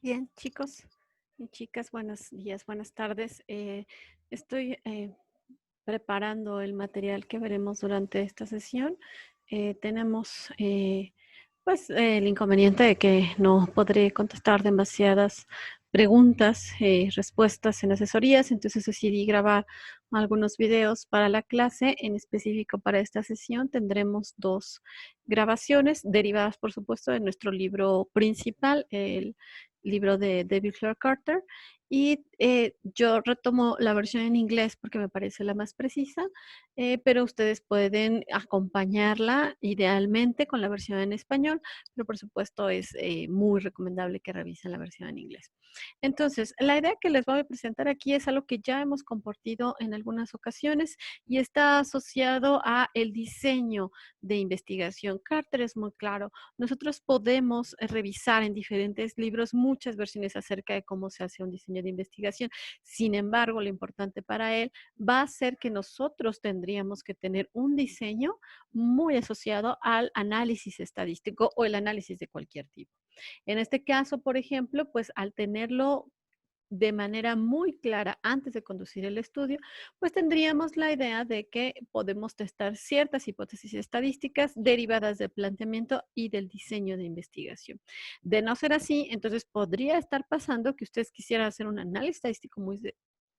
Bien, chicos y chicas, buenos días, buenas tardes. Estoy preparando el material que veremos durante esta sesión. Tenemos el inconveniente de que no podré contestar demasiadas preguntas y respuestas en asesorías, entonces decidí grabar algunos videos para la clase. En específico para esta sesión tendremos dos grabaciones derivadas, por supuesto, de nuestro libro principal, el libro de David Clare Carter, y yo retomo la versión en inglés porque me parece la más precisa, pero ustedes pueden acompañarla idealmente con la versión en español, pero por supuesto es muy recomendable que revisen la versión en inglés. Entonces, la idea que les voy a presentar aquí es algo que ya hemos compartido en algunas ocasiones y está asociado a el diseño de investigación. Carter es muy claro. Nosotros podemos revisar en diferentes libros muchas versiones acerca de cómo se hace un diseño de investigación. Sin embargo, lo importante para él va a ser que nosotros tendríamos que tener un diseño muy asociado al análisis estadístico o el análisis de cualquier tipo. En este caso, por ejemplo, pues al tenerlo de manera muy clara antes de conducir el estudio, pues tendríamos la idea de que podemos testar ciertas hipótesis estadísticas derivadas del planteamiento y del diseño de investigación. De no ser así, entonces podría estar pasando que ustedes quisieran hacer un análisis estadístico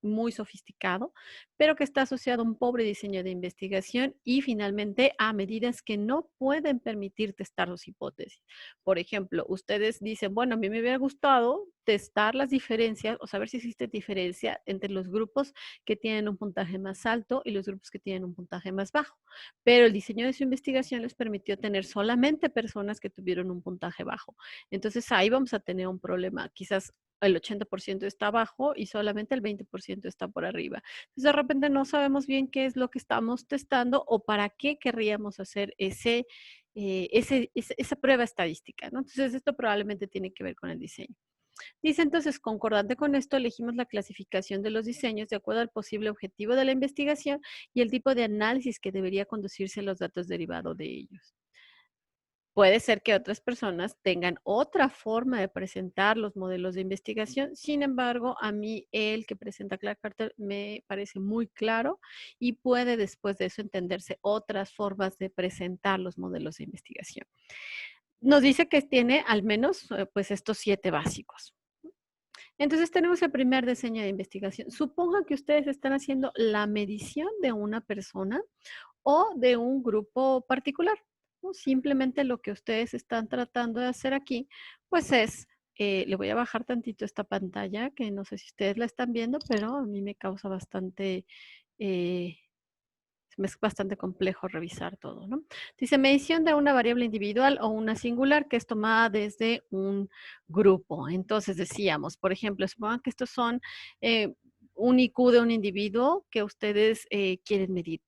muy sofisticado, pero que está asociado a un pobre diseño de investigación y finalmente a medidas que no pueden permitir testar sus hipótesis. Por ejemplo, ustedes dicen, bueno, a mí me hubiera gustado testar las diferencias o saber si existe diferencia entre los grupos que tienen un puntaje más alto y los grupos que tienen un puntaje más bajo. Pero el diseño de su investigación les permitió tener solamente personas que tuvieron un puntaje bajo. Entonces ahí vamos a tener un problema. Quizás el 80% está abajo y solamente el 20% está por arriba. Entonces, de repente no sabemos bien qué es lo que estamos testando o para qué querríamos hacer esa prueba estadística, ¿no? Entonces, esto probablemente tiene que ver con el diseño. Dice entonces, concordante con esto, elegimos la clasificación de los diseños de acuerdo al posible objetivo de la investigación y el tipo de análisis que debería conducirse a los datos derivados de ellos. Puede ser que otras personas tengan otra forma de presentar los modelos de investigación. Sin embargo, a mí el que presenta Clark Carter me parece muy claro y puede después de eso entenderse otras formas de presentar los modelos de investigación. Nos dice que tiene al menos pues estos 7 básicos. Entonces tenemos el primer diseño de investigación. Supongan que ustedes están haciendo la medición de una persona o de un grupo particular, ¿no? Simplemente lo que ustedes están tratando de hacer aquí, pues es, le voy a bajar tantito esta pantalla, que no sé si ustedes la están viendo, pero a mí me causa eh, es bastante complejo revisar todo, ¿no? Dice, medición de una variable individual o una singular que es tomada desde un grupo. Entonces decíamos, por ejemplo, supongan que estos son un IQ de un individuo que ustedes quieren medir.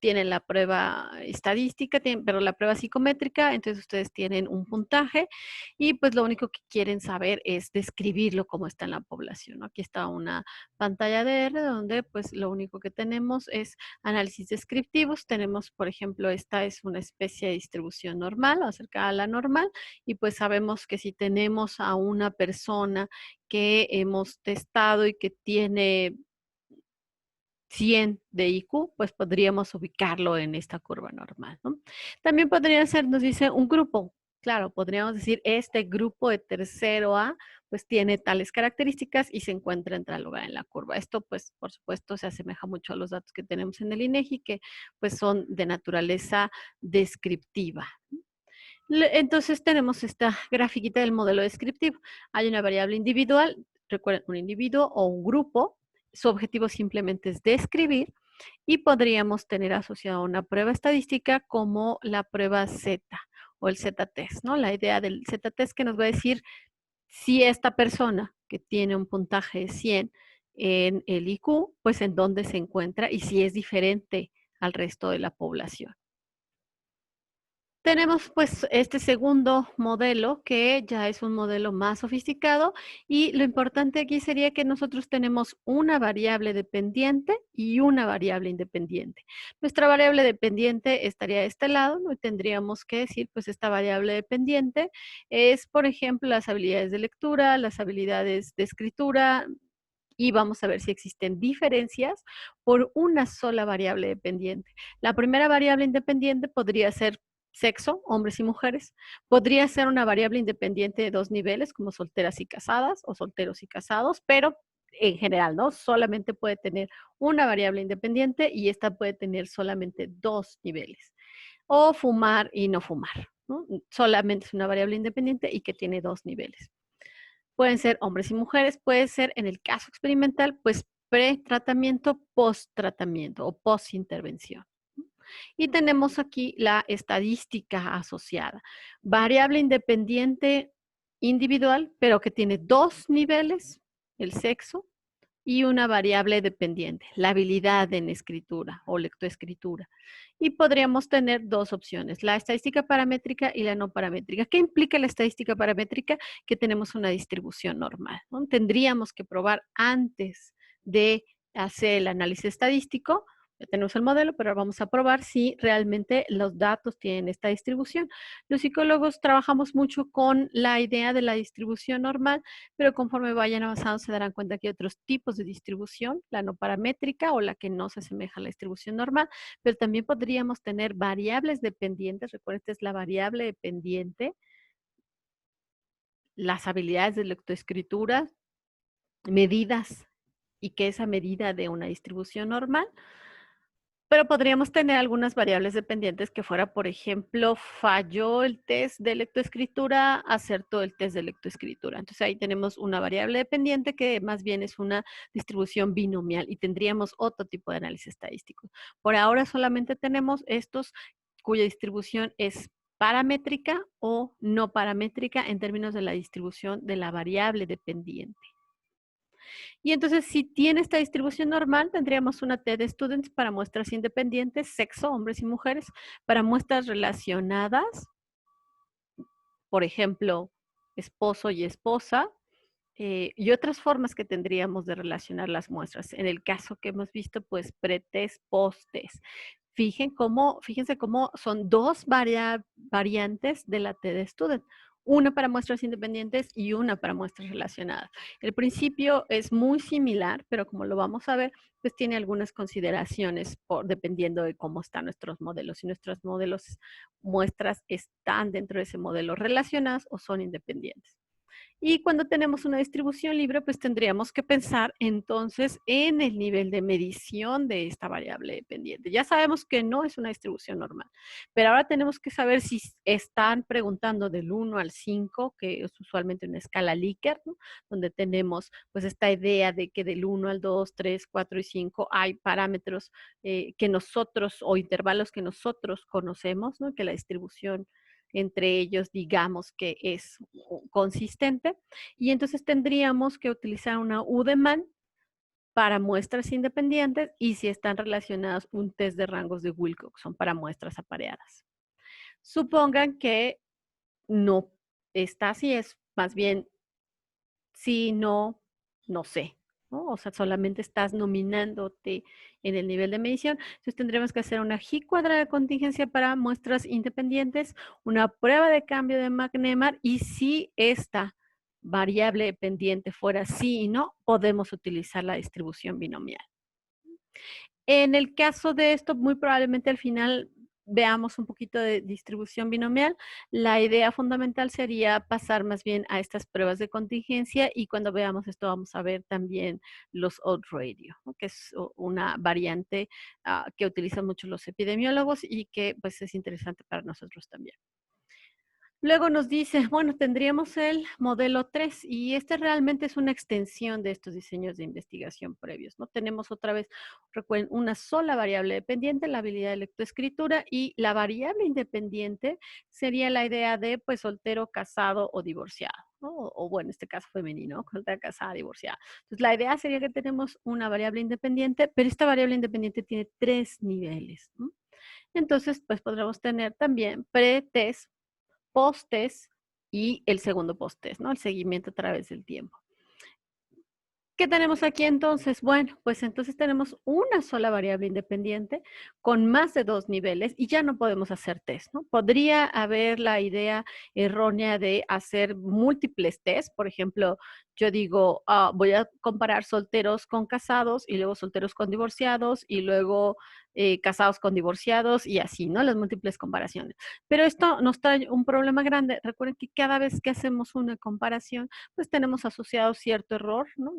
Tienen la prueba estadística, pero la prueba psicométrica, entonces ustedes tienen un puntaje y pues lo único que quieren saber es describirlo como está en la población, ¿no? Aquí está una pantalla de R donde pues lo único que tenemos es análisis descriptivos. Tenemos, por ejemplo, esta es una especie de distribución normal o acercada a la normal y pues sabemos que si tenemos a una persona que hemos testado y que tiene 100 de IQ, pues podríamos ubicarlo en esta curva normal, ¿no? También podría ser, nos dice un grupo. Claro, podríamos decir, este grupo de tercero A, pues tiene tales características y se encuentra en tal lugar en la curva. Esto, pues, por supuesto, se asemeja mucho a los datos que tenemos en el INEGI, que pues son de naturaleza descriptiva. Entonces tenemos esta grafiquita del modelo descriptivo. Hay una variable individual, recuerden, un individuo o un grupo, su objetivo simplemente es describir y podríamos tener asociado una prueba estadística como la prueba Z o el Z-test, ¿no? La idea del Z-test que nos va a decir si esta persona que tiene un puntaje de 100 en el IQ, pues en dónde se encuentra y si es diferente al resto de la población. Tenemos pues este segundo modelo que ya es un modelo más sofisticado y lo importante aquí sería que nosotros tenemos una variable dependiente y una variable independiente. Nuestra variable dependiente estaría de este lado, ¿no? Y tendríamos que decir pues esta variable dependiente es, por ejemplo, las habilidades de lectura, las habilidades de escritura, y vamos a ver si existen diferencias por una sola variable dependiente. La primera variable independiente podría ser sexo, hombres y mujeres. Podría ser una variable independiente de dos niveles, como solteras y casadas o solteros y casados, pero en general, ¿no? Solamente puede tener una variable independiente y esta puede tener solamente dos niveles. O fumar y no fumar, ¿no? Solamente es una variable independiente y que tiene dos niveles. Pueden ser hombres y mujeres, puede ser en el caso experimental, pues pre-tratamiento, post-tratamiento o post-intervención. Y tenemos aquí la estadística asociada. Variable independiente individual, pero que tiene dos niveles, el sexo, y una variable dependiente, la habilidad en escritura o lectoescritura. Y podríamos tener dos opciones, la estadística paramétrica y la no paramétrica. ¿Qué implica la estadística paramétrica? Que tenemos una distribución normal, ¿no? Tendríamos que probar antes de hacer el análisis estadístico. Ya tenemos el modelo, pero vamos a probar si realmente los datos tienen esta distribución. Los psicólogos trabajamos mucho con la idea de la distribución normal, pero conforme vayan avanzando se darán cuenta que hay otros tipos de distribución, la no paramétrica o la que no se asemeja a la distribución normal, pero también podríamos tener variables dependientes. Recuerden, esta es la variable dependiente, las habilidades de lectoescritura, medidas y que esa medida de una distribución normal. Pero podríamos tener algunas variables dependientes que fuera, por ejemplo, falló el test de lectoescritura, acertó el test de lectoescritura. Entonces ahí tenemos una variable dependiente que más bien es una distribución binomial y tendríamos otro tipo de análisis estadístico. Por ahora solamente tenemos estos cuya distribución es paramétrica o no paramétrica en términos de la distribución de la variable dependiente. Y entonces, si tiene esta distribución normal, tendríamos una T de students para muestras independientes, sexo, hombres y mujeres, para muestras relacionadas, por ejemplo, esposo y esposa, y otras formas que tendríamos de relacionar las muestras. En el caso que hemos visto, pues pretest, posttest. Fíjense cómo son dos variantes de la T de student. Una para muestras independientes y una para muestras relacionadas. El principio es muy similar, pero como lo vamos a ver, pues tiene algunas consideraciones dependiendo de cómo están nuestros modelos. Si nuestros modelos muestras están dentro de ese modelo relacionadas o son independientes. Y cuando tenemos una distribución libre, pues tendríamos que pensar entonces en el nivel de medición de esta variable dependiente. Ya sabemos que no es una distribución normal, pero ahora tenemos que saber si están preguntando del 1 al 5, que es usualmente una escala Likert, ¿no? Donde tenemos pues esta idea de que del 1 al 2, 3, 4 y 5 hay parámetros que nosotros o intervalos que nosotros conocemos, ¿no? Que la distribución entre ellos digamos que es consistente, y entonces tendríamos que utilizar una U de Mann para muestras independientes y si están relacionadas un test de rangos de Wilcoxon para muestras apareadas. Supongan que no está así, es más bien sí, no, no sé, ¿no? O sea, solamente estás nominándote en el nivel de medición. Entonces tendremos que hacer una G cuadrada de contingencia para muestras independientes, una prueba de cambio de McNemar y si esta variable dependiente fuera sí y no, podemos utilizar la distribución binomial. En el caso de esto, muy probablemente al final veamos un poquito de distribución binomial. La idea fundamental sería pasar más bien a estas pruebas de contingencia y cuando veamos esto vamos a ver también los odd radio, ¿no? Que es una variante que utilizan mucho los epidemiólogos y que pues es interesante para nosotros también. Luego nos dice, bueno, tendríamos el modelo 3 y este realmente es una extensión de estos diseños de investigación previos, ¿no? Tenemos otra vez, recuerden, una sola variable dependiente, la habilidad de lectoescritura y la variable independiente sería la idea de, pues, soltero, casado o divorciado, ¿no? O bueno, en este caso femenino, ¿no? Soltera, casada, divorciada. Entonces, la idea sería que tenemos una variable independiente, pero esta variable independiente tiene tres niveles, ¿no? Entonces, pues podremos tener también pre-test, post-test y el segundo post-test, ¿no? El seguimiento a través del tiempo. ¿Qué tenemos aquí entonces? Bueno, pues entonces tenemos una sola variable independiente con más de 2 niveles y ya no podemos hacer test, ¿no? Podría haber la idea errónea de hacer múltiples test. Por ejemplo, yo digo, voy a comparar solteros con casados y luego solteros con divorciados y luego casados con divorciados y así, ¿no? Las múltiples comparaciones. Pero esto nos trae un problema grande. Recuerden que cada vez que hacemos una comparación, pues tenemos asociado cierto error, ¿no?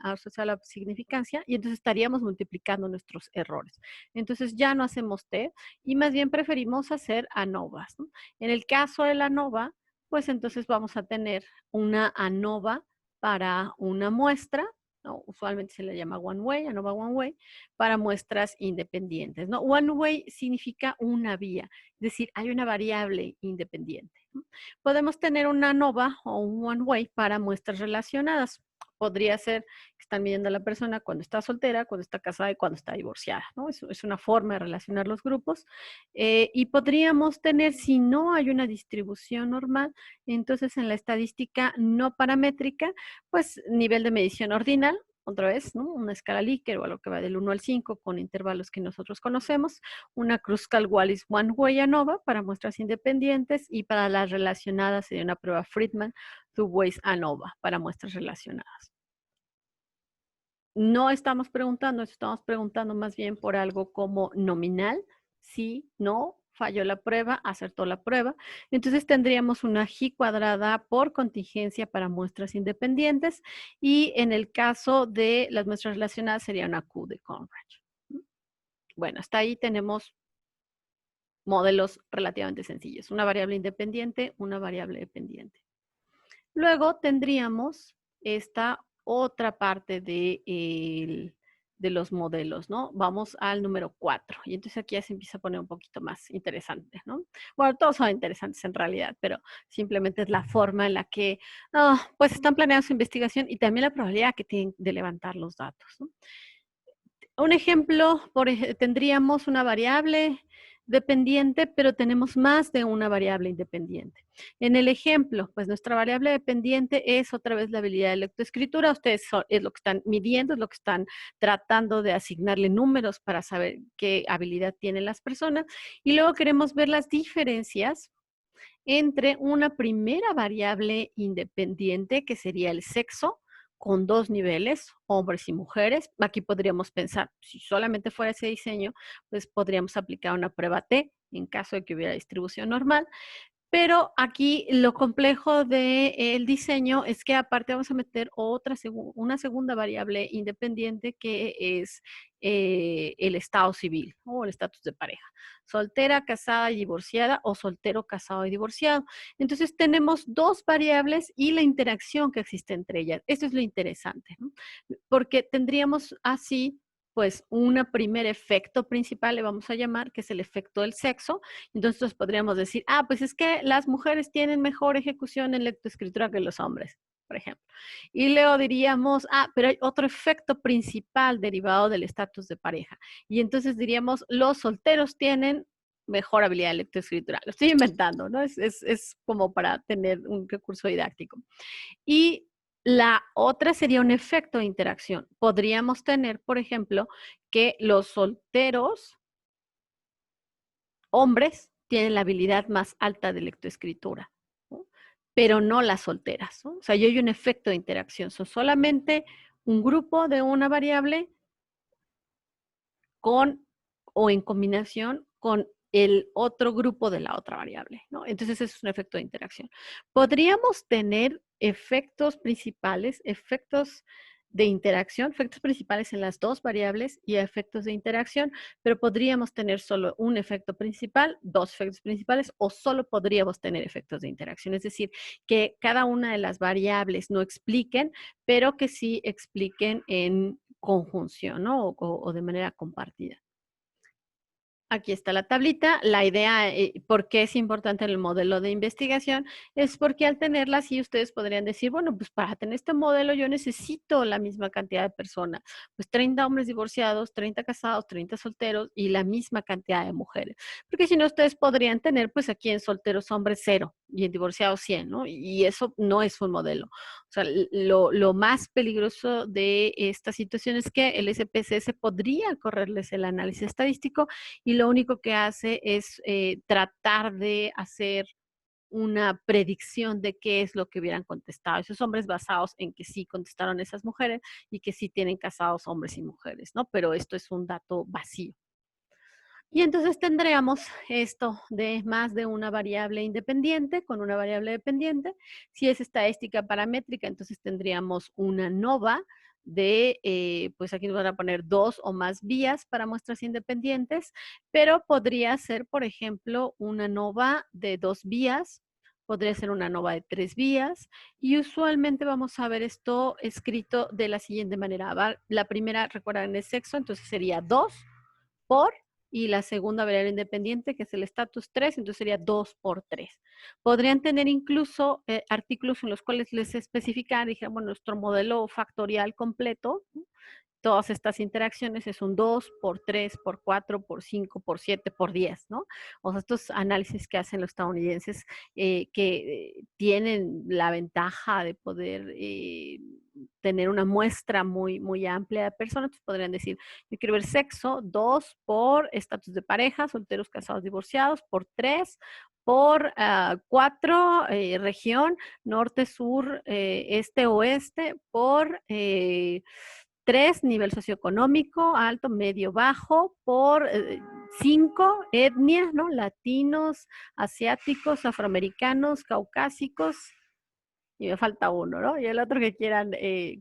Asociado a la significancia, y entonces estaríamos multiplicando nuestros errores. Entonces ya no hacemos T y más bien preferimos hacer ANOVAs, ¿no? En el caso de la ANOVA, pues entonces vamos a tener una ANOVA para una muestra, ¿no? Usualmente se le llama one way, ANOVA one way, para muestras independientes, ¿no? One way significa una vía, es decir, hay una variable independiente, ¿no? Podemos tener una ANOVA o un one way para muestras relacionadas. Podría ser que están midiendo a la persona cuando está soltera, cuando está casada y cuando está divorciada, ¿no? Es una forma de relacionar los grupos. Y podríamos tener, si no hay una distribución normal, entonces en la estadística no paramétrica, pues nivel de medición ordinal, otra vez, ¿no? Una escala Likert o algo que va del 1 al 5 con intervalos que nosotros conocemos, una Kruskal-Wallis One-Way ANOVA para muestras independientes y para las relacionadas sería una prueba Friedman Two-Ways ANOVA para muestras relacionadas. No estamos preguntando más bien por algo como nominal, sí, no, falló la prueba, acertó la prueba. Entonces tendríamos una G cuadrada por contingencia para muestras independientes y en el caso de las muestras relacionadas sería una Q de Conrad. Bueno, hasta ahí tenemos modelos relativamente sencillos. Una variable independiente, una variable dependiente. Luego tendríamos esta otra parte de los modelos, ¿no? Vamos al número 4. Y entonces aquí ya se empieza a poner un poquito más interesante, ¿no? Bueno, todos son interesantes en realidad, pero simplemente es la forma en la que, pues están planeando su investigación y también la probabilidad que tienen de levantar los datos, ¿no? Un ejemplo, tendríamos una variable dependiente, pero tenemos más de una variable independiente. En el ejemplo, pues nuestra variable dependiente es otra vez la habilidad de lectoescritura. Ustedes es lo que están midiendo, es lo que están tratando de asignarle números para saber qué habilidad tienen las personas. Y luego queremos ver las diferencias entre una primera variable independiente, que sería el sexo, con 2 niveles, hombres y mujeres. Aquí podríamos pensar, si solamente fuera ese diseño, pues podríamos aplicar una prueba T en caso de que hubiera distribución normal. Pero aquí lo complejo del diseño es que aparte vamos a meter una segunda variable independiente que es el estado civil o el estatus de pareja. Soltera, casada y divorciada o soltero, casado y divorciado. Entonces tenemos 2 variables y la interacción que existe entre ellas. Esto es lo interesante, ¿no? Porque tendríamos así pues un primer efecto principal, le vamos a llamar, que es el efecto del sexo. Entonces podríamos decir, pues es que las mujeres tienen mejor ejecución en lectoescritura que los hombres, por ejemplo. Y luego diríamos, pero hay otro efecto principal derivado del estatus de pareja. Y entonces diríamos, los solteros tienen mejor habilidad de lectoescritura. Lo estoy inventando, ¿no? Es como para tener un recurso didáctico. Y la otra sería un efecto de interacción. Podríamos tener, por ejemplo, que los solteros hombres tienen la habilidad más alta de lectoescritura, ¿no? Pero no las solteras, ¿no? O sea, yo hay un efecto de interacción. Son solamente un grupo de una variable con o en combinación con el otro grupo de la otra variable, ¿no? Entonces, eso es un efecto de interacción. Podríamos tener efectos principales, efectos de interacción, efectos principales en las 2 variables y efectos de interacción, pero podríamos tener solo un efecto principal, 2 efectos principales, o solo podríamos tener efectos de interacción. Es decir, que cada una de las variables no expliquen, pero que sí expliquen en conjunción, ¿no? O de manera compartida. Aquí está la tablita. La idea, ¿por qué es importante el modelo de investigación? Es porque al tenerla así ustedes podrían decir, bueno, pues para tener este modelo yo necesito la misma cantidad de personas. Pues 30 hombres divorciados, 30 casados, 30 solteros y la misma cantidad de mujeres. Porque si no, ustedes podrían tener pues aquí en solteros hombres 0 y en divorciados 100, ¿no? Y eso no es un modelo. O sea, lo más peligroso de esta situación es que el SPSS podría correrles el análisis estadístico y lo único que hace es tratar de hacer una predicción de qué es lo que hubieran contestado esos hombres basados en que sí contestaron esas mujeres y que sí tienen casados hombres y mujeres, ¿no? Pero esto es un dato vacío. Y entonces tendríamos esto de más de una variable independiente con una variable dependiente. Si es estadística paramétrica, entonces tendríamos una nova de, pues aquí nos van a poner 2 o más vías para muestras independientes, pero podría ser, por ejemplo, una nova de 2 vías, podría ser una nova de 3 vías, y usualmente vamos a ver esto escrito de la siguiente manera. La primera, recuerdan, es sexo, entonces sería 2 por, y la segunda variable independiente, que es el estatus 3, entonces sería 2 por 3. Podrían tener incluso artículos en los cuales les especifican, dijeron, bueno, nuestro modelo factorial completo, ¿no? Todas estas interacciones es un 2 por 3 por 4 por 5 por 7 por 10, ¿no? O sea, estos análisis que hacen los estadounidenses que tienen la ventaja de poder tener una muestra muy, muy amplia de personas, pues podrían decir, yo quiero ver sexo, 2 por estatus de pareja, solteros, casados, divorciados, por 3 por 4, región, norte, sur, este, oeste, por 3, nivel socioeconómico, alto, medio, bajo, por 5, etnias, ¿no? Latinos, asiáticos, afroamericanos, caucásicos, y me falta uno, ¿no? Y el otro que quieran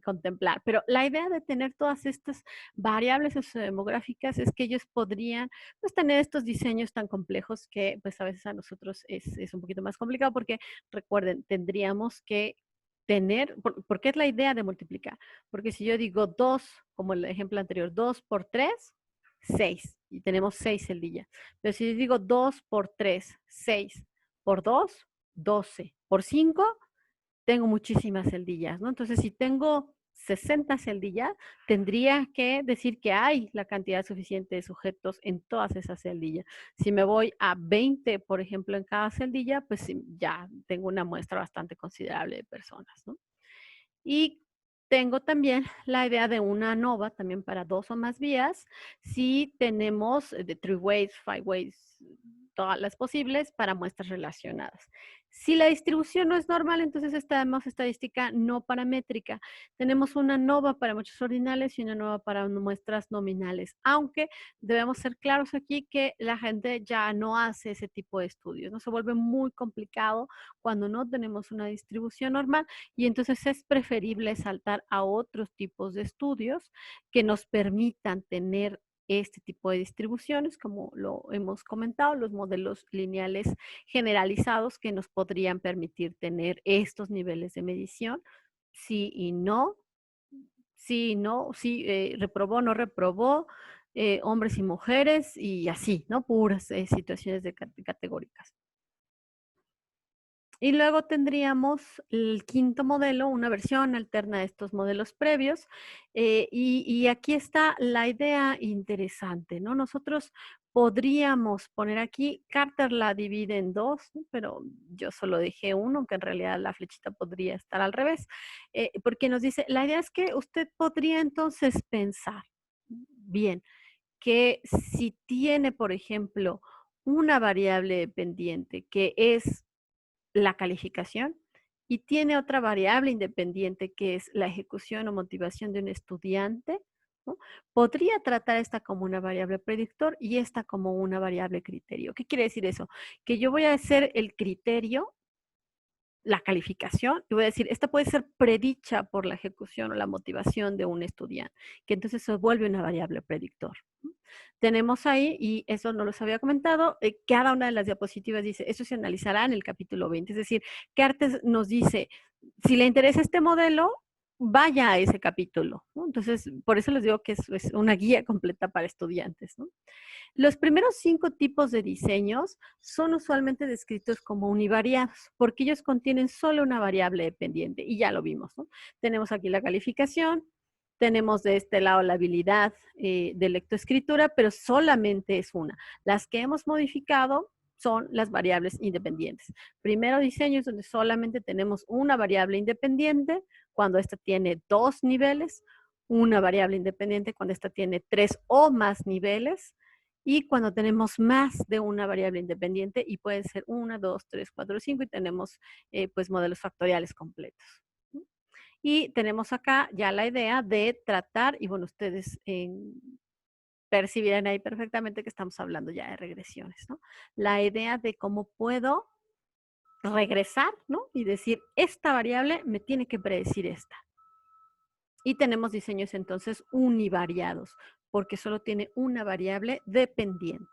contemplar. Pero la idea de tener todas estas variables sociodemográficas es que ellos podrían, pues, tener estos diseños tan complejos que, pues, a veces a nosotros es un poquito más complicado porque, recuerden, tendríamos que tener, porque es la idea de multiplicar. Porque si yo digo 2, como el ejemplo anterior, 2 por 3, 6, y tenemos 6 celdillas. Pero si yo digo 2 por 3, 6, por 2, 12, por 5, tengo muchísimas celdillas, ¿no? Entonces, si tengo 60 celdillas, tendría que decir que hay la cantidad suficiente de sujetos en todas esas celdillas. Si me voy a 20, por ejemplo, en cada celdilla, pues ya tengo una muestra bastante considerable de personas, ¿no? Y tengo también la idea de una ANOVA, también para 2 o más vías, si tenemos de 3 ways, 5 ways, todas las posibles para muestras relacionadas. Si la distribución no es normal, entonces tenemos estadística no paramétrica. Tenemos una ANOVA para muestras ordinales y una ANOVA para muestras nominales, aunque debemos ser claros aquí que la gente ya no hace ese tipo de estudios, ¿no? Se vuelve muy complicado cuando no tenemos una distribución normal y entonces es preferible saltar a otros tipos de estudios que nos permitan tener este tipo de distribuciones, como lo hemos comentado, los modelos lineales generalizados que nos podrían permitir tener estos niveles de medición, sí y no, sí y no, sí, reprobó, no reprobó, hombres y mujeres y así, ¿no? Puras situaciones categóricas. Y luego tendríamos el quinto modelo, una versión alterna de estos modelos previos. Y aquí está la idea interesante, ¿no? Nosotros podríamos poner aquí, Carter la divide en 2, ¿no? Pero yo solo dejé uno, aunque en realidad la flechita podría estar al revés, porque nos dice, la idea es que usted podría entonces pensar, bien, que si tiene, por ejemplo, una variable dependiente que es la calificación y tiene otra variable independiente que es la ejecución o motivación de un estudiante, ¿no? Podría tratar esta como una variable predictor y esta como una variable criterio. ¿Qué quiere decir eso? Que yo voy a hacer el criterio, la calificación, y voy a decir, esta puede ser predicha por la ejecución o la motivación de un estudiante, que entonces se vuelve una variable predictor. Tenemos ahí, y eso no los había comentado, cada una de las diapositivas dice, eso se analizará en el capítulo 20, es decir, Cartes nos dice, si le interesa este modelo, vaya a ese capítulo, ¿no? Entonces, por eso les digo que es una guía completa para estudiantes, ¿no? Los primeros 5 tipos de diseños son usualmente descritos como univariados, porque ellos contienen solo una variable dependiente, y ya lo vimos, ¿no? Tenemos aquí la calificación, tenemos de este lado la habilidad de lectoescritura, pero solamente es una. Las que hemos modificado son las variables independientes. Primero diseño es donde solamente tenemos una variable independiente, cuando esta tiene 2 niveles, una variable independiente cuando esta tiene 3 o más niveles, y cuando tenemos más de una variable independiente, y pueden ser 1, 2, 3, 4, 5, y tenemos pues modelos factoriales completos. Y tenemos acá ya la idea de tratar, y bueno, ustedes percibirán ahí perfectamente que estamos hablando ya de regresiones, ¿no? La idea de cómo puedo regresar, ¿no? Y decir, esta variable me tiene que predecir esta. Y tenemos diseños entonces univariados, porque solo tiene una variable dependiente.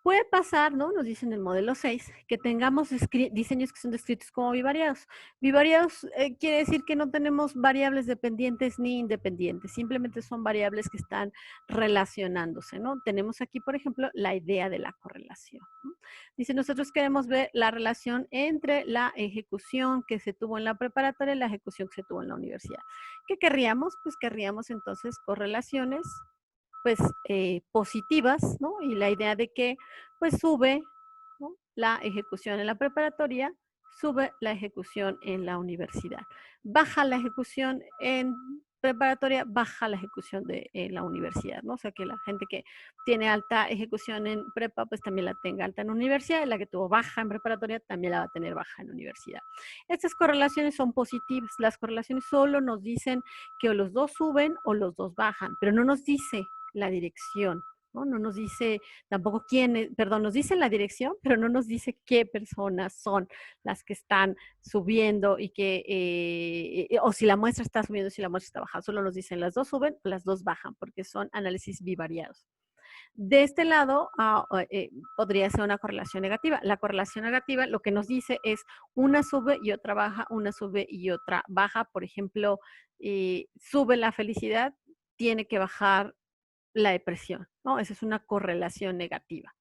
Puede pasar, ¿no? Nos dice en el modelo 6, que tengamos diseños que son descritos como bivariados. Bivariados quiere decir que no tenemos variables dependientes ni independientes, simplemente son variables que están relacionándose, ¿no? Tenemos aquí, por ejemplo, la idea de la correlación, ¿no? Dice, nosotros queremos ver la relación entre la ejecución que se tuvo en la preparatoria y la ejecución que se tuvo en la universidad. ¿Qué querríamos? Pues querríamos entonces correlaciones pues positivas, ¿no? Y la idea de que pues sube, ¿no?, la ejecución en la preparatoria, sube la ejecución en la universidad. Baja la ejecución en preparatoria, baja la ejecución en la universidad, ¿no? O sea, que la gente que tiene alta ejecución en prepa, pues también la tenga alta en universidad, y la que tuvo baja en preparatoria también la va a tener baja en universidad. Estas correlaciones son positivas. Las correlaciones solo nos dicen que o los dos suben o los dos bajan, pero no nos dice la dirección, ¿no? No nos dice tampoco quién, perdón, nos dice la dirección, pero no nos dice qué personas son las que están subiendo y o si la muestra está subiendo, si la muestra está bajando. Solo nos dicen las dos suben, las dos bajan, porque son análisis bivariados. De este lado, podría ser una correlación negativa. La correlación negativa lo que nos dice es una sube y otra baja, una sube y otra baja. Por ejemplo, sube la felicidad, tiene que bajar la depresión, ¿no? Esa es una correlación negativa.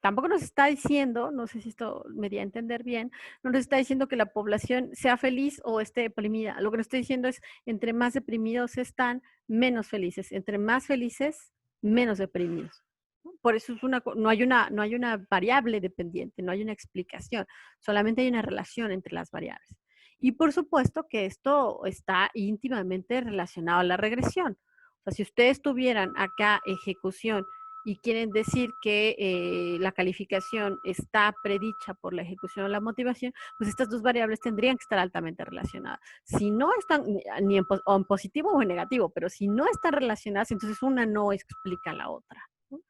Tampoco nos está diciendo, no sé si esto me di a entender bien, no nos está diciendo que la población sea feliz o esté deprimida. Lo que nos está diciendo es, entre más deprimidos están, menos felices. Entre más felices, menos deprimidos. Por eso no hay una variable dependiente, no hay una explicación, solamente hay una relación entre las variables. Y por supuesto que esto está íntimamente relacionado a la regresión. O sea, si ustedes tuvieran acá ejecución y quieren decir que la calificación está predicha por la ejecución o la motivación, pues estas dos variables tendrían que estar altamente relacionadas. Si no están ni en positivo o en negativo, pero si no están relacionadas, entonces una no explica la otra, ¿no?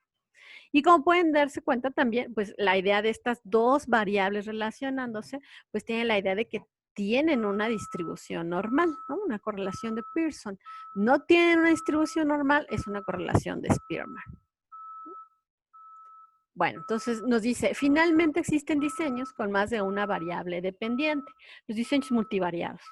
Y como pueden darse cuenta también, pues la idea de estas dos variables relacionándose, pues tiene la idea de que tienen una distribución normal, ¿no? Una correlación de Pearson. No tienen una distribución normal, es una correlación de Spearman. Bueno, entonces nos dice, finalmente existen diseños con más de una variable dependiente, los diseños multivariados.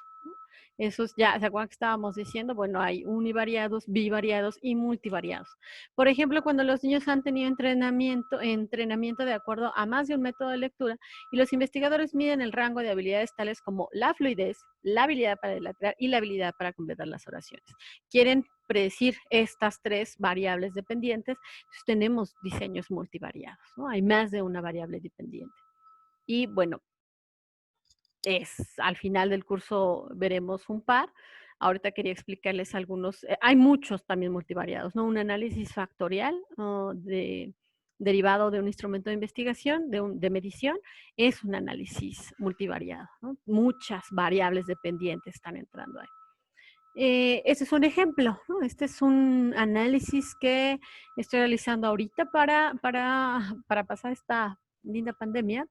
Esos ya, ¿se acuerdan que estábamos diciendo? Bueno, hay univariados, bivariados y multivariados. Por ejemplo, cuando los niños han tenido entrenamiento de acuerdo a más de un método de lectura, y los investigadores miden el rango de habilidades tales como la fluidez, la habilidad para deletrear y la habilidad para completar las oraciones. Quieren predecir estas tres variables dependientes, entonces tenemos diseños multivariados, ¿no? Hay más de una variable dependiente. Y bueno, al final del curso veremos un par. Ahorita quería explicarles algunos, hay muchos también multivariados, ¿no? Un análisis factorial derivado de un instrumento de investigación, de medición, es un análisis multivariado, ¿no? Muchas variables dependientes están entrando ahí. Este es un ejemplo, ¿no? Este es un análisis que estoy realizando ahorita para pasar esta linda pandemia.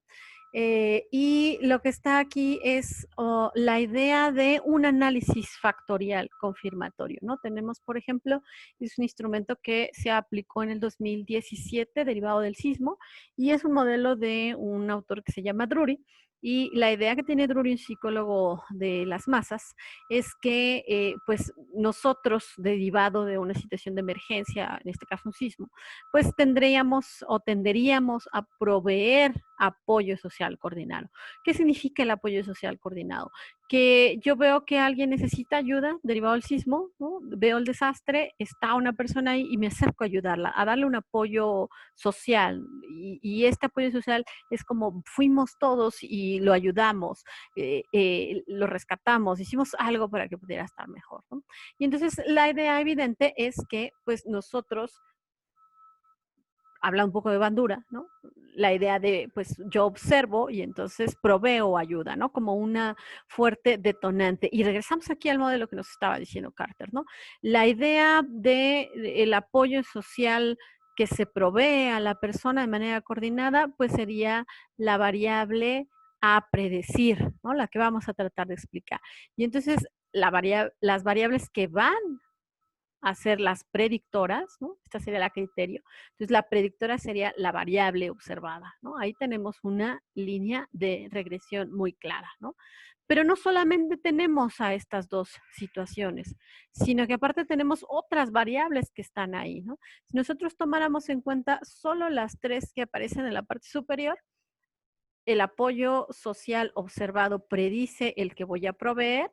Y lo que está aquí es la idea de un análisis factorial confirmatorio, ¿no? Tenemos, por ejemplo, es un instrumento que se aplicó en el 2017 derivado del sismo, y es un modelo de un autor que se llama Drury, Y la idea que tiene Drury, un psicólogo de las masas, es que pues nosotros, derivado de una situación de emergencia, en este caso un sismo, pues tendríamos o tenderíamos a proveer apoyo social coordinado. ¿Qué significa el apoyo social coordinado? Que yo veo que alguien necesita ayuda derivado del sismo, ¿no? Veo el desastre, está una persona ahí y me acerco a ayudarla, a darle un apoyo social. Y este apoyo social es como fuimos todos y lo ayudamos, lo rescatamos, hicimos algo para que pudiera estar mejor, ¿no? Y entonces la idea evidente es que pues nosotros habla un poco de bandura, ¿no? La idea de, pues yo observo y entonces proveo ayuda, ¿no? Como una fuerte detonante. Y regresamos aquí al modelo que nos estaba diciendo Carter, ¿no? La idea de el apoyo social que se provee a la persona de manera coordinada, pues sería la variable a predecir, ¿no? La que vamos a tratar de explicar. Y entonces las variables que van a ser las predictoras, ¿no? Esta sería la criterio. Entonces, la predictora sería la variable observada, ¿no? Ahí tenemos una línea de regresión muy clara, ¿no? Pero no solamente tenemos a estas dos situaciones, sino que aparte tenemos otras variables que están ahí, ¿no? Si nosotros tomáramos en cuenta solo las tres que aparecen en la parte superior, el apoyo social observado predice el que voy a proveer,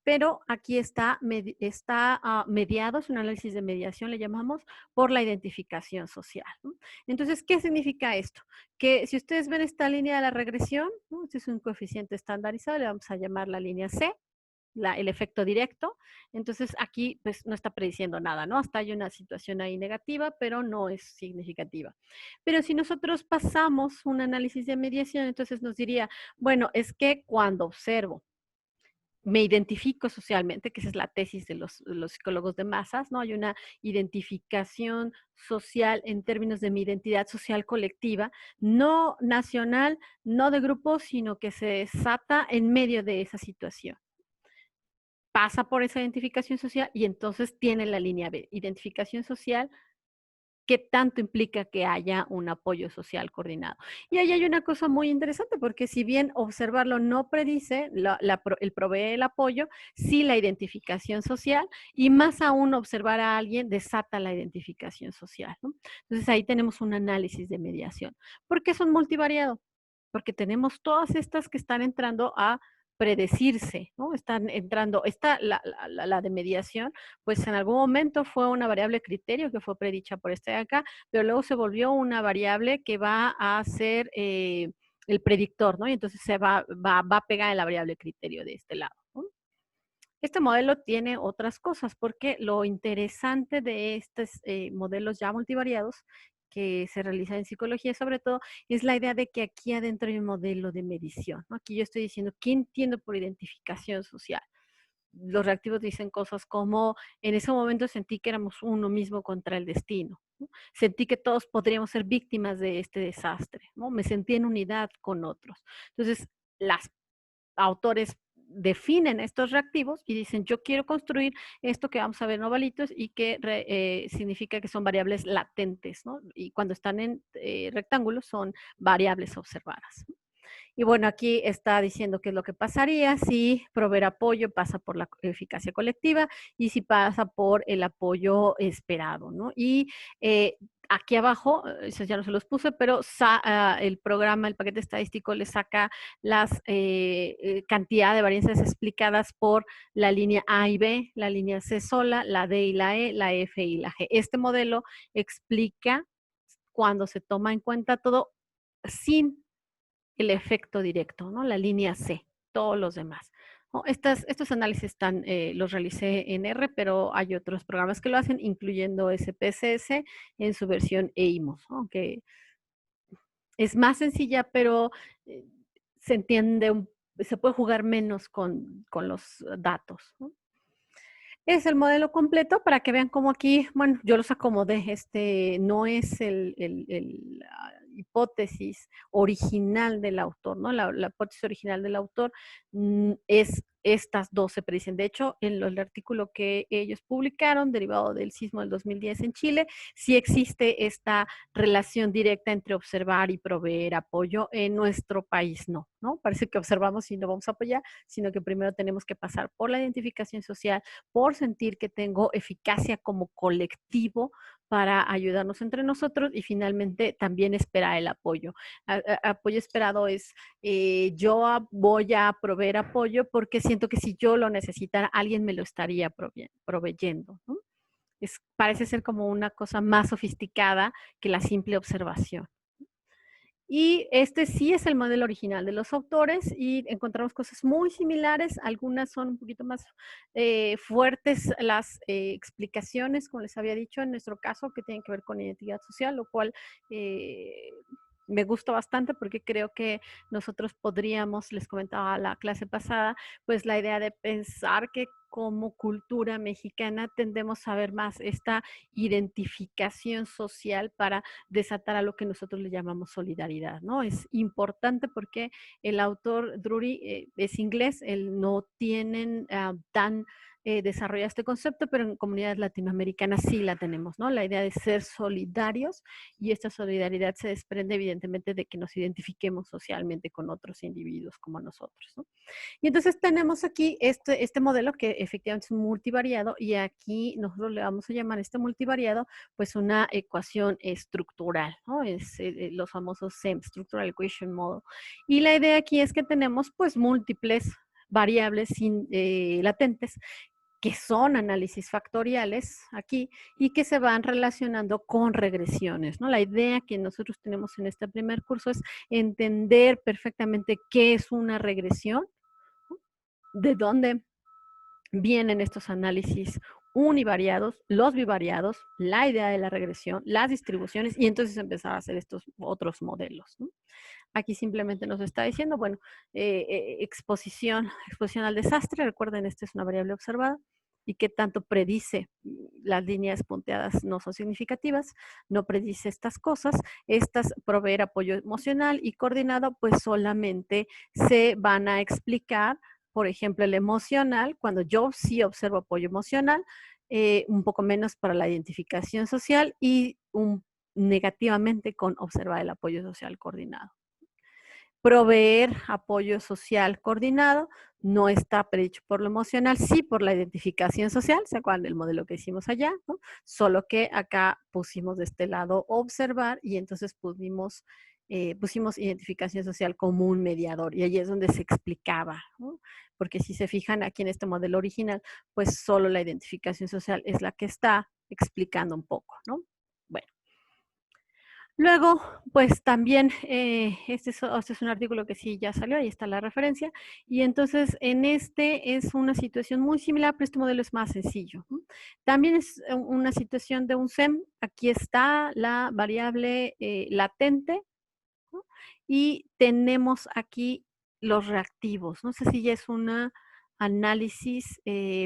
pero aquí está mediado, es un análisis de mediación, le llamamos, por la identificación social, ¿no? Entonces, ¿qué significa esto? Que si ustedes ven esta línea de la regresión, ¿no? Este es un coeficiente estandarizado, le vamos a llamar la línea C, el efecto directo. Entonces, aquí pues no está prediciendo nada, ¿no? Hasta hay una situación ahí negativa, pero no es significativa. Pero si nosotros pasamos un análisis de mediación, entonces nos diría, bueno, es que cuando observo me identifico socialmente, que esa es la tesis de los psicólogos de masas, ¿no? Hay una identificación social en términos de mi identidad social colectiva, no nacional, no de grupo, sino que se desata en medio de esa situación. Pasa por esa identificación social y entonces tiene la línea B, identificación social. ¿Qué tanto implica que haya un apoyo social coordinado? Y ahí hay una cosa muy interesante, porque si bien observarlo no predice, el provee el apoyo, sí la identificación social, y más aún observar a alguien desata la identificación social, ¿no? Entonces ahí tenemos un análisis de mediación. ¿Por qué son multivariados? Porque tenemos todas estas que están entrando a predecirse, ¿no? Están entrando, la de mediación, pues en algún momento fue una variable criterio que fue predicha por este de acá, pero luego se volvió una variable que va a ser el predictor, ¿no? Y entonces se va a pegar en la variable criterio de este lado, ¿no? Este modelo tiene otras cosas, porque lo interesante de estos modelos ya multivariados que se realizan en psicología sobre todo, es la idea de que aquí adentro hay un modelo de medición, ¿no? Aquí yo estoy diciendo, ¿qué entiendo por identificación social? Los reactivos dicen cosas como, en ese momento sentí que éramos uno mismo contra el destino, ¿no? Sentí que todos podríamos ser víctimas de este desastre, ¿no? Me sentí en unidad con otros. Entonces, las autores definen estos reactivos y dicen, yo quiero construir esto que vamos a ver en ovalitos y que significa que son variables latentes, ¿no? Y cuando están en rectángulos son variables observadas. Y bueno, aquí está diciendo qué es lo que pasaría si proveer apoyo pasa por la eficacia colectiva y si pasa por el apoyo esperado, ¿no? Y aquí abajo, eso ya no se los puse, pero el programa, el paquete estadístico le saca las cantidad de varianzas explicadas por la línea A y B, la línea C sola, la D y la E, la F y la G. Este modelo explica cuando se toma en cuenta todo sin el efecto directo, ¿no? La línea C, todos los demás, ¿no? Estos análisis los realicé en R, pero hay otros programas que lo hacen, incluyendo SPSS en su versión EIMOS, ¿no? Que es más sencilla, pero eh, se entiende, se puede jugar menos con los datos, ¿no? Es el modelo completo para que vean cómo aquí, bueno, yo los acomodé. Este no es la hipótesis original del autor, ¿no? La hipótesis original del autor es estas dos se predicen. De hecho, en el artículo que ellos publicaron, derivado del sismo del 2010 en Chile, sí existe esta relación directa entre observar y proveer apoyo. En nuestro país ¿no? Parece que observamos y no vamos a apoyar, sino que primero tenemos que pasar por la identificación social, por sentir que tengo eficacia como colectivo para ayudarnos entre nosotros y finalmente también esperar el apoyo. Apoyo esperado es yo voy a proveer apoyo porque siento que si yo lo necesitara, alguien me lo estaría proveyendo, ¿no? Parece ser como una cosa más sofisticada que la simple observación. Y este sí es el modelo original de los autores y encontramos cosas muy similares, algunas son un poquito más fuertes las explicaciones, como les había dicho, en nuestro caso, que tienen que ver con identidad social, lo cual me gusta bastante porque creo que nosotros podríamos, les comentaba la clase pasada, pues la idea de pensar que como cultura mexicana tendemos a ver más esta identificación social para desatar a lo que nosotros le llamamos solidaridad, ¿no? Es importante porque el autor Drury es inglés, él no tienen tan desarrollado este concepto, pero en comunidades latinoamericanas sí la tenemos, ¿no? La idea de ser solidarios y esta solidaridad se desprende evidentemente de que nos identifiquemos socialmente con otros individuos como nosotros, ¿no? Y entonces tenemos aquí este modelo que efectivamente es multivariado y aquí nosotros le vamos a llamar este multivariado pues una ecuación estructural, ¿no? Es los famosos SEM, Structural Equation Model. Y la idea aquí es que tenemos pues múltiples variables latentes que son análisis factoriales aquí y que se van relacionando con regresiones, ¿no? La idea que nosotros tenemos en este primer curso es entender perfectamente qué es una regresión, de dónde vienen estos análisis univariados, los bivariados, la idea de la regresión, las distribuciones y entonces empezar a hacer estos otros modelos, ¿no? Aquí simplemente nos está diciendo, bueno, exposición al desastre, recuerden, esta es una variable observada, y qué tanto predice, las líneas punteadas no son significativas, no predice estas cosas, estas proveer apoyo emocional y coordinado, pues solamente se van a explicar, por ejemplo, el emocional, cuando yo sí observo apoyo emocional, un poco menos para la identificación social y negativamente con observar el apoyo social coordinado. Proveer apoyo social coordinado no está predicho por lo emocional, sí por la identificación social, ¿se acuerdan del modelo que hicimos allá? ¿No? Solo que acá pusimos de este lado observar y entonces pusimos identificación social como un mediador y allí es donde se explicaba, ¿no? Porque si se fijan aquí en este modelo original, pues solo la identificación social es la que está explicando un poco, ¿no? Bueno. Luego, pues también, este es un artículo que sí ya salió, ahí está la referencia, y entonces en este es una situación muy similar, pero este modelo es más sencillo. ¿No? También es una situación de un SEM, aquí está la variable latente, ¿no? Y tenemos aquí los reactivos, no sé si ya es una análisis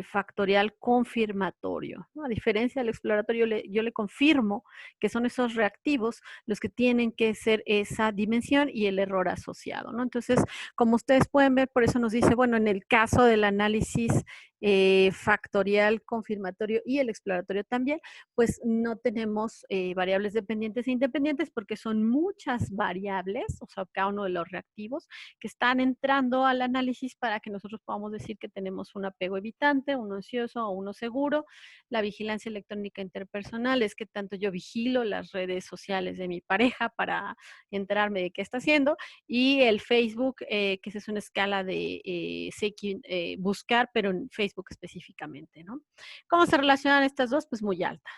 factorial confirmatorio. ¿No? A diferencia del exploratorio, yo le confirmo que son esos reactivos los que tienen que ser esa dimensión y el error asociado. ¿no? Entonces, como ustedes pueden ver, por eso nos dice, bueno, en el caso del análisis factorial confirmatorio y el exploratorio también, pues no tenemos variables dependientes e independientes porque son muchas variables, o sea, cada uno de los reactivos que están entrando al análisis para que nosotros podamos decir que tenemos un apego evitante, uno ansioso o uno seguro. La vigilancia electrónica interpersonal es que tanto yo vigilo las redes sociales de mi pareja para enterarme de qué está haciendo y el Facebook, que esa es una escala de buscar, pero en Facebook específicamente, ¿no? ¿Cómo se relacionan estas dos? Pues muy alta.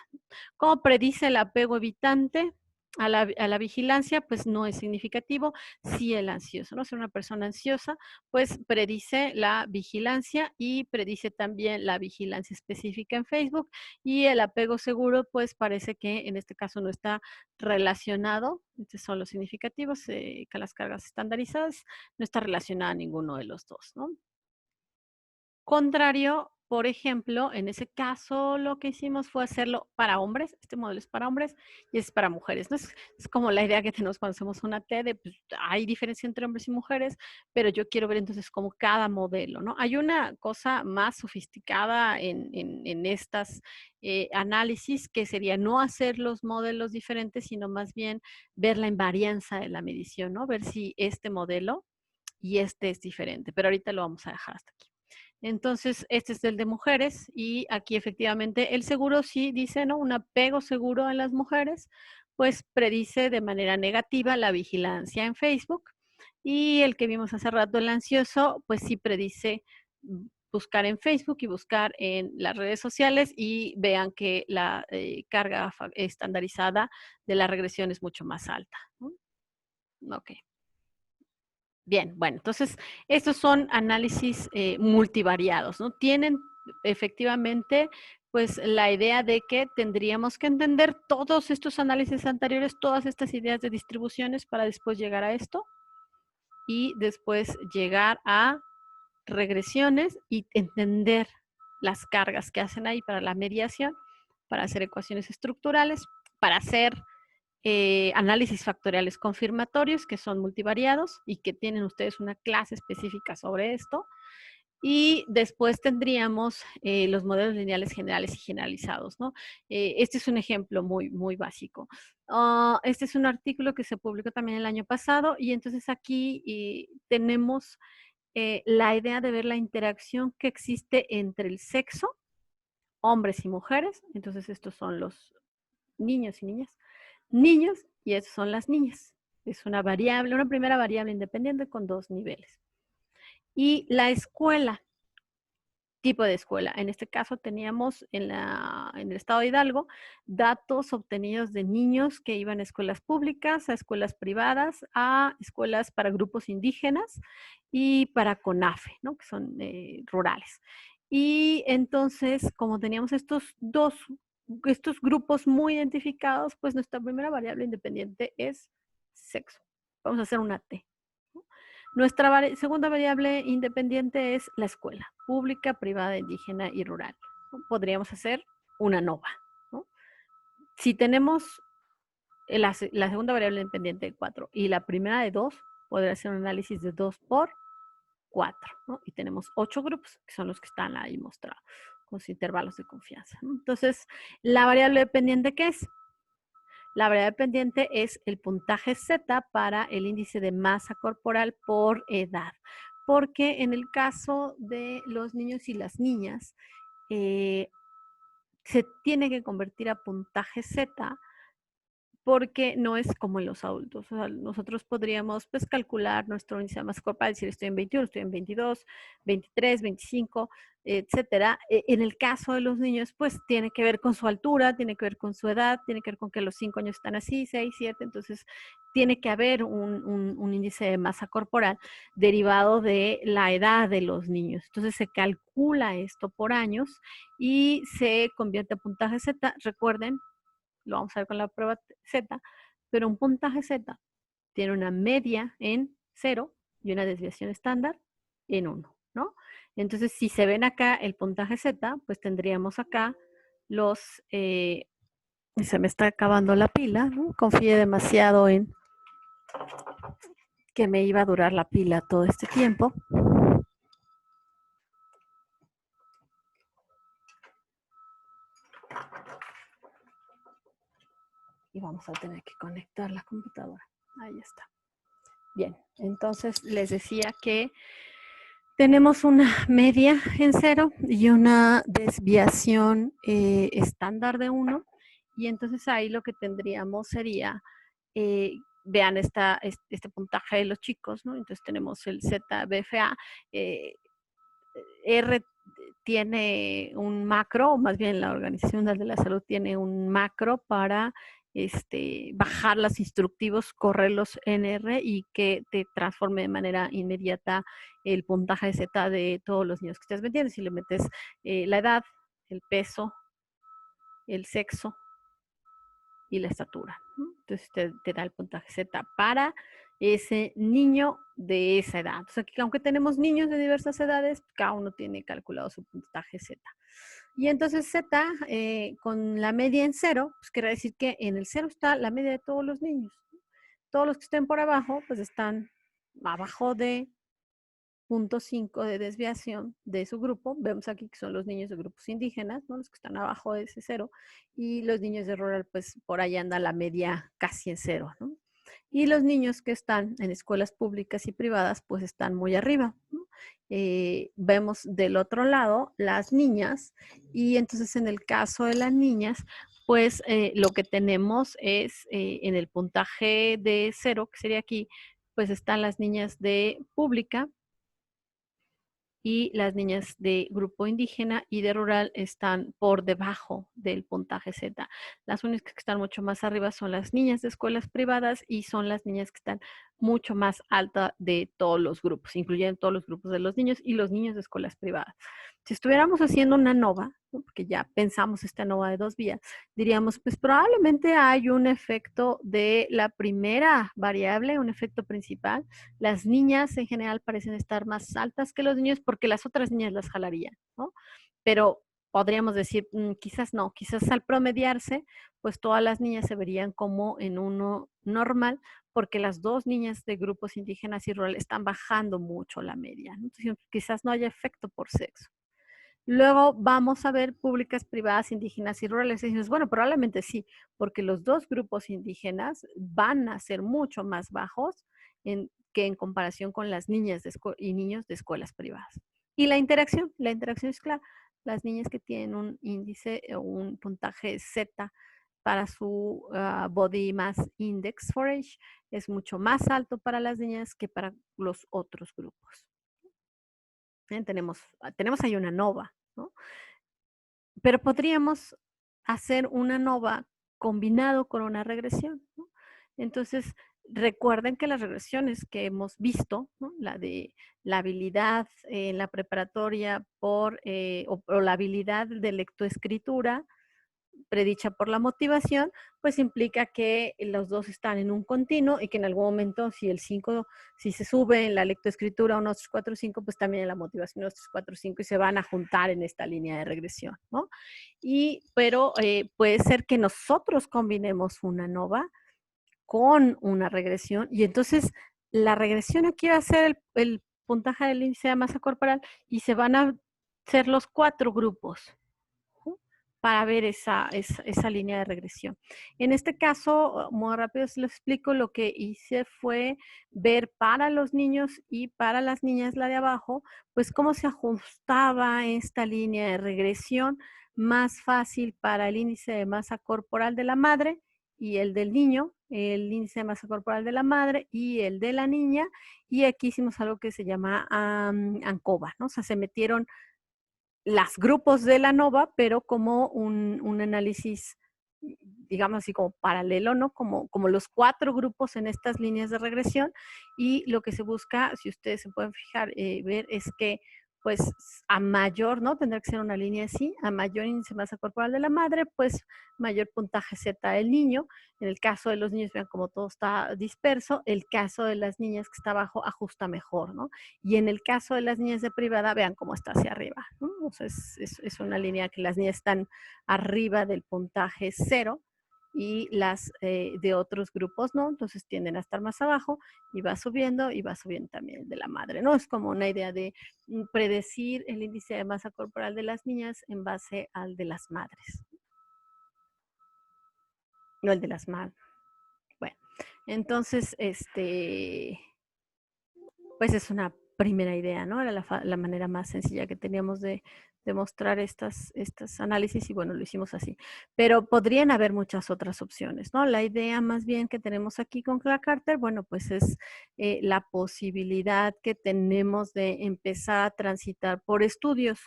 ¿Cómo predice el apego evitante a la vigilancia? Pues no es significativo. Sí el ansioso, ¿no? Ser una persona ansiosa, pues predice la vigilancia y predice también la vigilancia específica en Facebook. Y el apego seguro, pues parece que en este caso no está relacionado. Estos son los significativos, que las cargas estandarizadas, no está relacionada a ninguno de los dos, ¿no? Contrario por ejemplo, en ese caso lo que hicimos fue hacerlo para hombres, este modelo es para hombres y es para mujeres, ¿no? Es como la idea que tenemos cuando hacemos una T de, pues, hay diferencia entre hombres y mujeres, pero yo quiero ver entonces como cada modelo, ¿no? Hay una cosa más sofisticada en estas análisis que sería no hacer los modelos diferentes, sino más bien ver la invarianza de la medición, ¿no? Ver si este modelo y este es diferente, pero ahorita lo vamos a dejar hasta aquí. Entonces, este es el de mujeres y aquí efectivamente el seguro sí dice, ¿no? Un apego seguro en las mujeres, pues predice de manera negativa la vigilancia en Facebook. Y el que vimos hace rato, el ansioso, pues sí predice buscar en Facebook y buscar en las redes sociales y vean que la carga estandarizada de la regresión es mucho más alta, ¿no? Ok. Bien, bueno, entonces estos son análisis multivariados, ¿no? Tienen efectivamente pues la idea de que tendríamos que entender todos estos análisis anteriores, todas estas ideas de distribuciones para después llegar a esto y después llegar a regresiones y entender las cargas que hacen ahí para la mediación, para hacer ecuaciones estructurales, para hacer análisis factoriales confirmatorios, que son multivariados y que tienen ustedes una clase específica sobre esto. Y después tendríamos los modelos lineales generales y generalizados, ¿no? Este es un ejemplo muy básico. Este es un artículo que se publicó también el año pasado y entonces aquí tenemos la idea de ver la interacción que existe entre el sexo, hombres y mujeres. Entonces estos son los niños y niñas. Niños y estos son las niñas. Es una variable, una primera variable independiente con dos niveles. Y la escuela, tipo de escuela. En este caso teníamos en el estado de Hidalgo datos obtenidos de niños que iban a escuelas públicas, a escuelas privadas, a escuelas para grupos indígenas y para CONAFE, ¿no? Que son rurales. Y entonces, como teníamos estos grupos muy identificados, pues nuestra primera variable independiente es sexo. Vamos a hacer una T. Nuestra segunda variable independiente es la escuela, pública, privada, indígena y rural. Podríamos hacer una nova, ¿no? Si tenemos la segunda variable independiente de 4 y la primera de 2, podría hacer un análisis de 2 por 4, ¿no? Y tenemos 8 grupos, que son los que están ahí mostrados, con sus intervalos de confianza, ¿no? Entonces, la variable dependiente, ¿qué es? La variable dependiente es el puntaje Z para el índice de masa corporal por edad. Porque en el caso de los niños y las niñas, se tiene que convertir a puntaje Z porque no es como en los adultos. O sea, nosotros podríamos pues, calcular nuestro índice de masa corporal, decir estoy en 21, estoy en 22, 23, 25, etcétera. En el caso de los niños, pues tiene que ver con su altura, tiene que ver con su edad, tiene que ver con que los 5 años están así, 6, 7, entonces tiene que haber un índice de masa corporal derivado de la edad de los niños. Entonces se calcula esto por años y se convierte a puntaje Z. Recuerden, lo vamos a ver con la prueba Z, pero un puntaje Z tiene una media en 0 y una desviación estándar en 1, ¿no? Entonces, si se ven acá el puntaje Z, pues tendríamos acá los... se me está acabando la pila, ¿no? Confié demasiado en que me iba a durar la pila todo este tiempo. Y vamos a tener que conectar la computadora. Ahí está. Bien, entonces les decía que tenemos una media en 0 y una desviación estándar de 1. Y entonces ahí lo que tendríamos sería, vean este puntaje de los chicos, ¿no? Entonces tenemos el ZBFA. R tiene un macro, o más bien la Organización Mundial de la Salud tiene un macro para bajar los instructivos, correrlos en R y que te transforme de manera inmediata el puntaje de Z de todos los niños que estés metiendo. Si le metes la edad, el peso, el sexo y la estatura, ¿no? Entonces te da el puntaje Z para ese niño de esa edad. O sea, que aunque tenemos niños de diversas edades, cada uno tiene calculado su puntaje Z. Y entonces Z, con la media en cero, pues quiere decir que en el cero está la media de todos los niños. Todos los que estén por abajo, pues están abajo de 0.5 de desviación de su grupo. Vemos aquí que son los niños de grupos indígenas, ¿no? Los que están abajo de ese cero. Y los niños de rural, pues por ahí anda la media casi en cero, ¿no? Y los niños que están en escuelas públicas y privadas, pues están muy arriba, ¿no? Vemos del otro lado las niñas, y entonces en el caso de las niñas, pues lo que tenemos es en el puntaje de cero, que sería aquí, pues están las niñas de pública, y las niñas de grupo indígena y de rural están por debajo del puntaje Z. Las únicas que están mucho más arriba son las niñas de escuelas privadas, y son las niñas que están mucho más alta de todos los grupos, incluyendo todos los grupos de los niños y los niños de escuelas privadas. Si estuviéramos haciendo una nova, ¿no? Porque ya pensamos esta nova de dos vías, diríamos, pues probablemente hay un efecto de la primera variable, un efecto principal. Las niñas en general parecen estar más altas que los niños porque las otras niñas las jalarían, ¿no? Pero podríamos decir, quizás no, quizás al promediarse, pues todas las niñas se verían como en uno normal, porque las dos niñas de grupos indígenas y rurales están bajando mucho la media, ¿no? Entonces, quizás no haya efecto por sexo. Luego vamos a ver públicas, privadas, indígenas y rurales. Y dices, bueno, probablemente sí, porque los dos grupos indígenas van a ser mucho más bajos que en comparación con las niñas y niños de escuelas privadas. Y la interacción es clara. Las niñas que tienen un índice o un puntaje Z para su Body Mass Index for Age es mucho más alto para las niñas que para los otros grupos. Tenemos ahí una nova, ¿no? Pero podríamos hacer una nova combinado con una regresión, ¿no? Entonces, recuerden que las regresiones que hemos visto, ¿no? La de la habilidad en la preparatoria o la habilidad de lectoescritura predicha por la motivación, pues implica que los dos están en un continuo, y que en algún momento, si el 5, si se sube en la lectoescritura unos 3, 4, 5, pues también en la motivación unos 3, 4, 5, y se van a juntar en esta línea de regresión, ¿no? Pero puede ser que nosotros combinemos una nova con una regresión, y entonces la regresión aquí va a ser el puntaje del índice de masa corporal, y se van a ser los 4 grupos para ver esa línea de regresión. En este caso, muy rápido se lo explico, lo que hice fue ver para los niños y para las niñas, la de abajo, pues cómo se ajustaba esta línea de regresión más fácil para el índice de masa corporal de la madre y el del niño, el índice de masa corporal de la madre y el de la niña, y aquí hicimos algo que se llama ANCOVA, ¿no? O sea, se metieron las grupos de la NOVA, pero como un análisis, digamos así, como paralelo, ¿no? Como los 4 grupos en estas líneas de regresión, y lo que se busca, si ustedes se pueden fijar, ver, es que pues a mayor, ¿no? Tendrá que ser una línea así, a mayor índice de masa corporal de la madre, pues mayor puntaje Z del niño. En el caso de los niños, vean cómo todo está disperso. El caso de las niñas que está abajo ajusta mejor, ¿no? Y en el caso de las niñas de privada, vean cómo está hacia arriba, ¿no? O sea, es una línea que las niñas están arriba del puntaje 0, y las de otros grupos no, entonces tienden a estar más abajo, y va subiendo también el de la madre, ¿no? Es como una idea de predecir el índice de masa corporal de las niñas en base al de las madres, no el de las madres. Bueno, entonces, pues es una primera idea, ¿no? Era la manera más sencilla que teníamos de mostrar estos análisis, y bueno, lo hicimos así. Pero podrían haber muchas otras opciones, ¿no? La idea más bien que tenemos aquí con Clark Carter, bueno, pues es la posibilidad que tenemos de empezar a transitar por estudios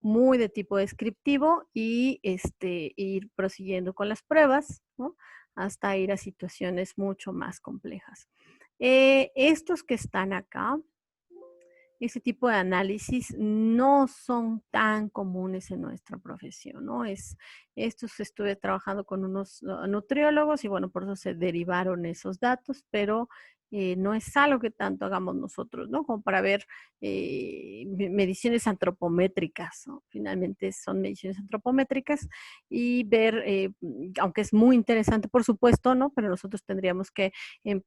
muy de tipo descriptivo, y ir prosiguiendo con las pruebas, ¿no? Hasta ir a situaciones mucho más complejas. Estos que están acá, ese tipo de análisis no son tan comunes en nuestra profesión, ¿no? Estos estuve trabajando con unos nutriólogos, y bueno, por eso se derivaron esos datos, pero no es algo que tanto hagamos nosotros, ¿no? Como para ver mediciones antropométricas, ¿no? Finalmente son mediciones antropométricas y ver, aunque es muy interesante, por supuesto, ¿no? Pero nosotros tendríamos que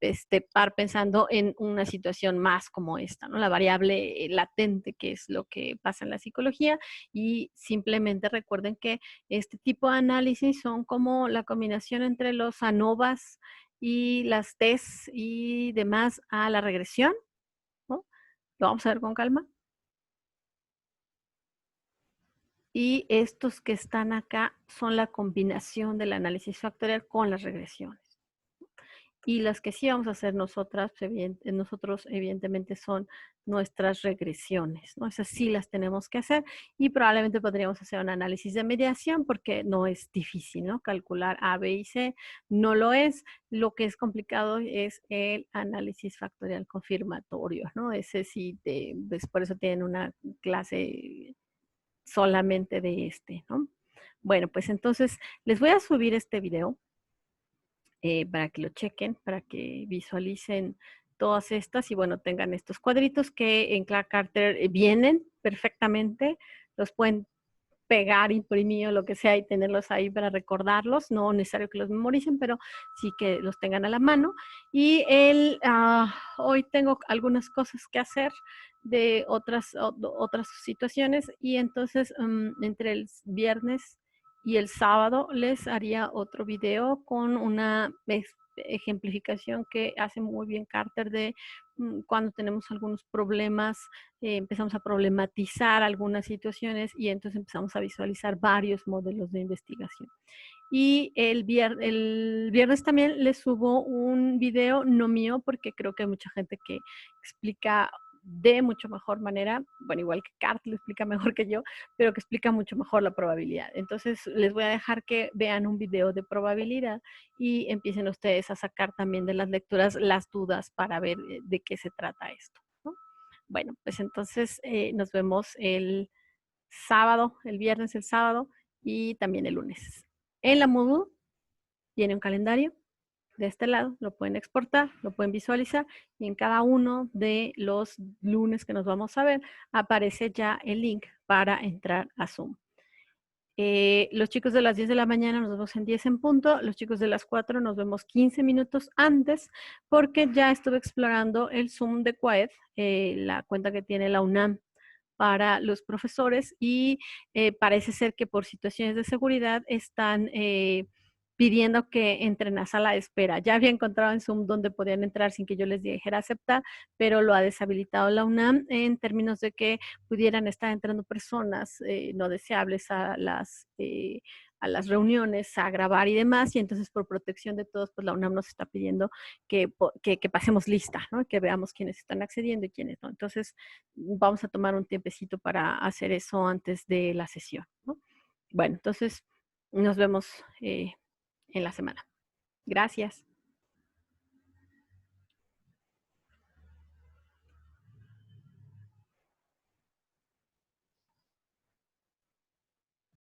estar pensando en una situación más como esta, ¿no? La variable latente, que es lo que pasa en la psicología, y simplemente recuerden que este tipo de análisis son como la combinación entre los ANOVAs y las test y demás a la regresión, ¿no? Lo vamos a ver con calma. Y estos que están acá son la combinación del análisis factorial con las regresiones. Y las que sí vamos a hacer nosotros, evidentemente, son nuestras regresiones, ¿no? Esas sí las tenemos que hacer y probablemente podríamos hacer un análisis de mediación porque no es difícil, ¿no? Calcular A, B y C no lo es. Lo que es complicado es el análisis factorial confirmatorio, ¿no? Ese sí, pues por eso tienen una clase solamente de este, ¿no? Bueno, pues entonces les voy a subir este video para que lo chequen, para que visualicen todas estas y bueno, tengan estos cuadritos que en Clark Carter vienen perfectamente, los pueden pegar, imprimir o lo que sea y tenerlos ahí para recordarlos, no necesario que los memoricen, pero sí que los tengan a la mano. Y hoy tengo algunas cosas que hacer de otras situaciones y entonces entre el viernes y el sábado les haría otro video con una ejemplificación que hace muy bien Carter de cuando tenemos algunos problemas, empezamos a problematizar algunas situaciones y entonces empezamos a visualizar varios modelos de investigación. Y el viernes también les subo un video, no mío, porque creo que hay mucha gente que explica de mucho mejor manera, bueno, igual que Cart lo explica mejor que yo, pero que explica mucho mejor la probabilidad. Entonces, les voy a dejar que vean un video de probabilidad y empiecen ustedes a sacar también de las lecturas las dudas para ver de qué se trata esto, ¿no? Bueno, pues entonces nos vemos el sábado, el viernes, el sábado y también el lunes. En la Moodle viene un calendario de este lado, lo pueden exportar, lo pueden visualizar y en cada uno de los lunes que nos vamos a ver aparece ya el link para entrar a Zoom. Los chicos de las 10 de la mañana nos vemos en 10 en punto, los chicos de las 4 nos vemos 15 minutos antes porque ya estuve explorando el Zoom de Quaed, la cuenta que tiene la UNAM para los profesores y parece ser que por situaciones de seguridad están pidiendo que entren a sala de espera. Ya había encontrado en Zoom donde podían entrar sin que yo les dijera aceptar, pero lo ha deshabilitado la UNAM en términos de que pudieran estar entrando personas no deseables a las reuniones, a grabar y demás, y entonces por protección de todos, pues la UNAM nos está pidiendo que pasemos lista, ¿no? Que veamos quiénes están accediendo y quiénes no. Entonces, vamos a tomar un tiempecito para hacer eso antes de la sesión, ¿no? Bueno, entonces nos vemos en la semana. Gracias.